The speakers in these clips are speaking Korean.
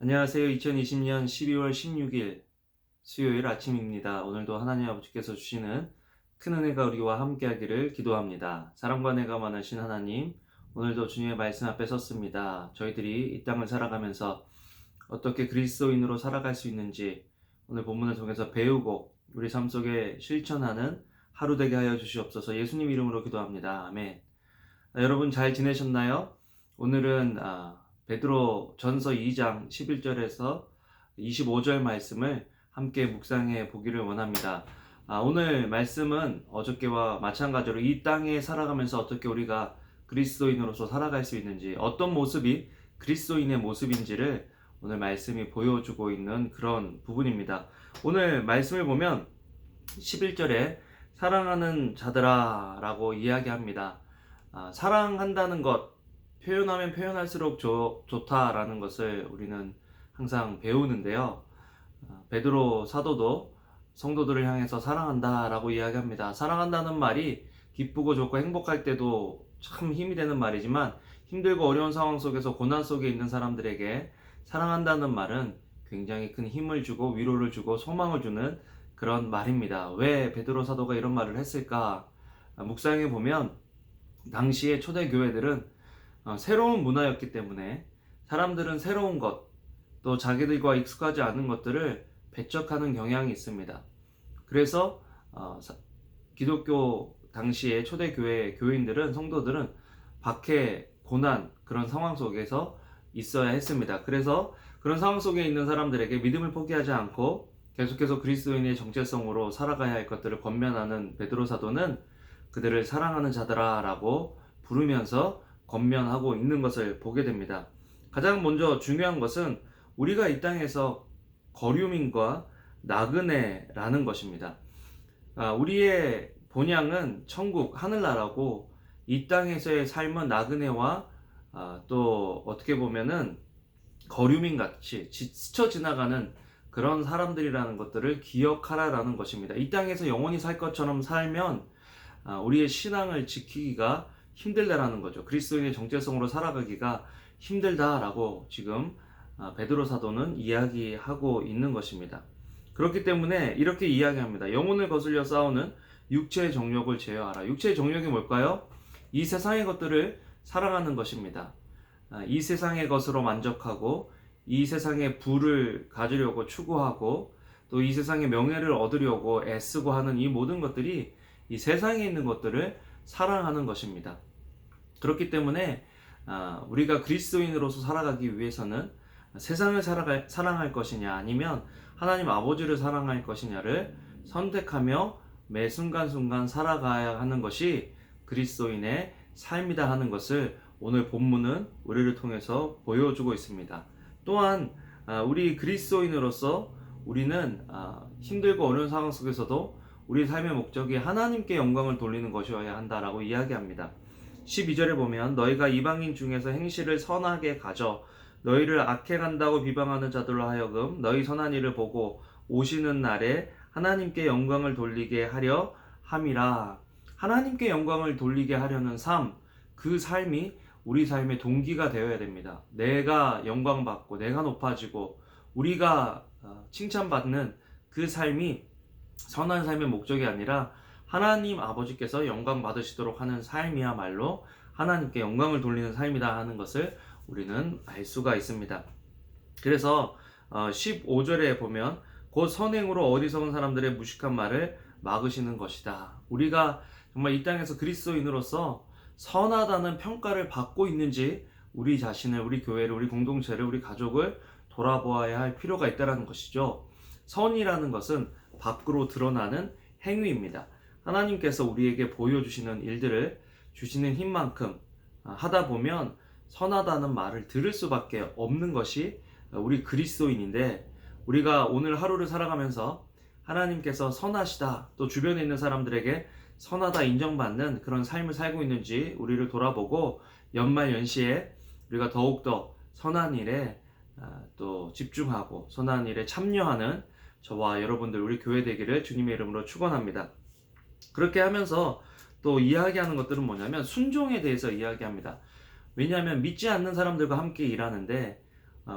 안녕하세요. 2020년 12월 16일 수요일 아침입니다. 오늘도 하나님 아버지께서 주시는 큰 은혜가 우리와 함께하기를 기도합니다. 사랑과 은혜가 많으신 하나님, 오늘도 주님의 말씀 앞에 섰습니다. 저희들이 이 땅을 살아가면서 어떻게 그리스도인으로 살아갈 수 있는지 오늘 본문을 통해서 배우고 우리 삶 속에 실천하는 하루 되게 하여 주시옵소서. 예수님 이름으로 기도합니다. 아멘. 여러분 잘 지내셨나요? 오늘은 베드로 전서 2장 11절에서 25절 말씀을 함께 묵상해 보기를 원합니다. 오늘 말씀은 어저께와 마찬가지로 이 땅에 살아가면서 어떻게 우리가 그리스도인으로서 살아갈 수 있는지, 어떤 모습이 그리스도인의 모습인지를 오늘 말씀이 보여주고 있는 그런 부분입니다. 오늘 말씀을 보면 11절에 사랑하는 자들아 라고 이야기합니다. 사랑한다는 것, 표현하면 표현할수록 좋다라는 것을 우리는 항상 배우는데요. 베드로 사도도 성도들을 향해서 사랑한다라고 이야기합니다. 사랑한다는 말이 기쁘고 좋고 행복할 때도 참 힘이 되는 말이지만 힘들고 어려운 상황 속에서 고난 속에 있는 사람들에게 사랑한다는 말은 굉장히 큰 힘을 주고 위로를 주고 소망을 주는 그런 말입니다. 왜 베드로 사도가 이런 말을 했을까? 묵상해 보면 당시의 초대교회들은 새로운 문화였기 때문에 사람들은 새로운 것, 또 자기들과 익숙하지 않은 것들을 배척하는 경향이 있습니다. 그래서 기독교 당시의 초대교회 교인들은, 성도들은 박해, 고난, 그런 상황 속에서 있어야 했습니다. 그래서 그런 상황 속에 있는 사람들에게 믿음을 포기하지 않고 계속해서 그리스도인의 정체성으로 살아가야 할 것들을 권면하는 베드로 사도는 그들을 사랑하는 자들아 라고 부르면서 권면하고 있는 것을 보게 됩니다. 가장 먼저 중요한 것은 우리가 이 땅에서 거류민과 나그네라는 것입니다. 우리의 본향은 천국, 하늘나라고 이 땅에서의 삶은 나그네와 또 어떻게 보면은 거류민 같이 스쳐 지나가는 그런 사람들이라는 것들을 기억하라라는 것입니다. 이 땅에서 영원히 살 것처럼 살면 우리의 신앙을 지키기가 힘들다라는 거죠. 그리스도인의 정체성으로 살아가기가 힘들다라고 지금 베드로 사도는 이야기하고 있는 것입니다. 그렇기 때문에 이렇게 이야기합니다. 영혼을 거슬려 싸우는 육체의 정욕을 제어하라. 육체의 정욕이 뭘까요? 이 세상의 것들을 사랑하는 것입니다. 이 세상의 것으로 만족하고 이 세상의 부를 가지려고 추구하고 또 이 세상의 명예를 얻으려고 애쓰고 하는 이 모든 것들이 이 세상에 있는 것들을 사랑하는 것입니다. 그렇기 때문에 우리가 그리스도인으로서 살아가기 위해서는 세상을 사랑할 것이냐 아니면 하나님 아버지를 사랑할 것이냐를 선택하며 매 순간순간 살아가야 하는 것이 그리스도인의 삶이다 하는 것을 오늘 본문은 우리를 통해서 보여주고 있습니다. 또한 우리 그리스도인으로서 우리는 힘들고 어려운 상황 속에서도 우리 삶의 목적이 하나님께 영광을 돌리는 것이어야 한다라고 이야기합니다. 12절에 보면 너희가 이방인 중에서 행실을 선하게 가져 너희를 악해간다고 비방하는 자들로 하여금 너희 선한 일을 보고 오시는 날에 하나님께 영광을 돌리게 하려 함이라. 하나님께 영광을 돌리게 하려는 삶, 그 삶이 우리 삶의 동기가 되어야 됩니다. 내가 영광받고 내가 높아지고 우리가 칭찬받는 그 삶이 선한 삶의 목적이 아니라 하나님 아버지께서 영광 받으시도록 하는 삶이야말로 하나님께 영광을 돌리는 삶이다 하는 것을 우리는 알 수가 있습니다. 그래서 15절에 보면 곧 선행으로 어리석은 사람들의 무식한 말을 막으시는 것이다. 우리가 정말 이 땅에서 그리스도인으로서 선하다는 평가를 받고 있는지 우리 자신을, 우리 교회를, 우리 공동체를, 우리 가족을 돌아보아야 할 필요가 있다는 것이죠. 선이라는 것은 밖으로 드러나는 행위입니다. 하나님께서 우리에게 보여주시는 일들을 주시는 힘만큼 하다 보면 선하다는 말을 들을 수밖에 없는 것이 우리 그리스도인인데, 우리가 오늘 하루를 살아가면서 하나님께서 선하시다, 또 주변에 있는 사람들에게 선하다 인정받는 그런 삶을 살고 있는지 우리를 돌아보고 연말 연시에 우리가 더욱더 선한 일에 또 집중하고 선한 일에 참여하는 저와 여러분들, 우리 교회 되기를 주님의 이름으로 축원합니다. 그렇게 하면서 또 이야기하는 것들은 뭐냐면 순종에 대해서 이야기합니다. 왜냐하면 믿지 않는 사람들과 함께 일하는데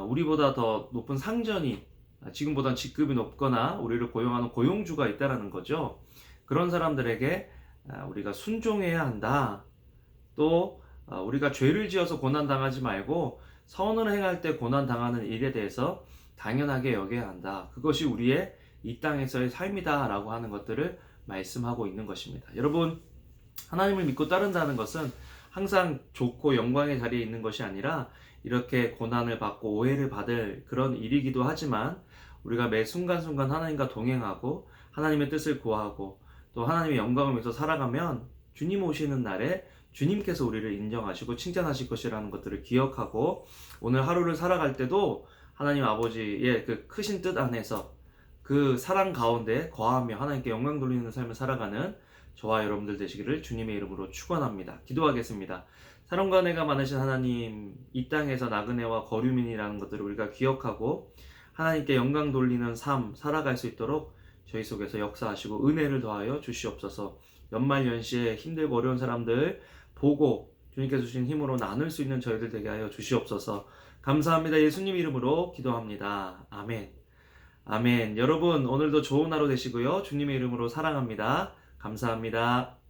우리보다 더 높은 상전이 지금보다 직급이 높거나 우리를 고용하는 고용주가 있다라는 거죠. 그런 사람들에게 우리가 순종해야 한다. 또 우리가 죄를 지어서 고난당하지 말고 선을 행할 때 고난당하는 일에 대해서 당연하게 여겨야 한다. 그것이 우리의 이 땅에서의 삶이다 라고 하는 것들을 말씀하고 있는 것입니다. 여러분, 하나님을 믿고 따른다는 것은 항상 좋고 영광의 자리에 있는 것이 아니라 이렇게 고난을 받고 오해를 받을 그런 일이기도 하지만 우리가 매 순간순간 하나님과 동행하고 하나님의 뜻을 구하고 또 하나님의 영광을 위해서 살아가면 주님 오시는 날에 주님께서 우리를 인정하시고 칭찬하실 것이라는 것들을 기억하고 오늘 하루를 살아갈 때도 하나님 아버지의 그 크신 뜻 안에서 그 사랑 가운데 거하며 하나님께 영광 돌리는 삶을 살아가는 저와 여러분들 되시기를 주님의 이름으로 축원합니다. 기도하겠습니다. 사랑과 은혜가 많으신 하나님, 이 땅에서 나그네와 거류민이라는 것들을 우리가 기억하고 하나님께 영광 돌리는 삶 살아갈 수 있도록 저희 속에서 역사하시고 은혜를 더하여 주시옵소서. 연말연시에 힘들고 어려운 사람들 보고 주님께서 주신 힘으로 나눌 수 있는 저희들 되게 하여 주시옵소서. 감사합니다. 예수님 이름으로 기도합니다. 아멘. 아멘. 여러분 오늘도 좋은 하루 되시고요. 주님의 이름으로 사랑합니다. 감사합니다.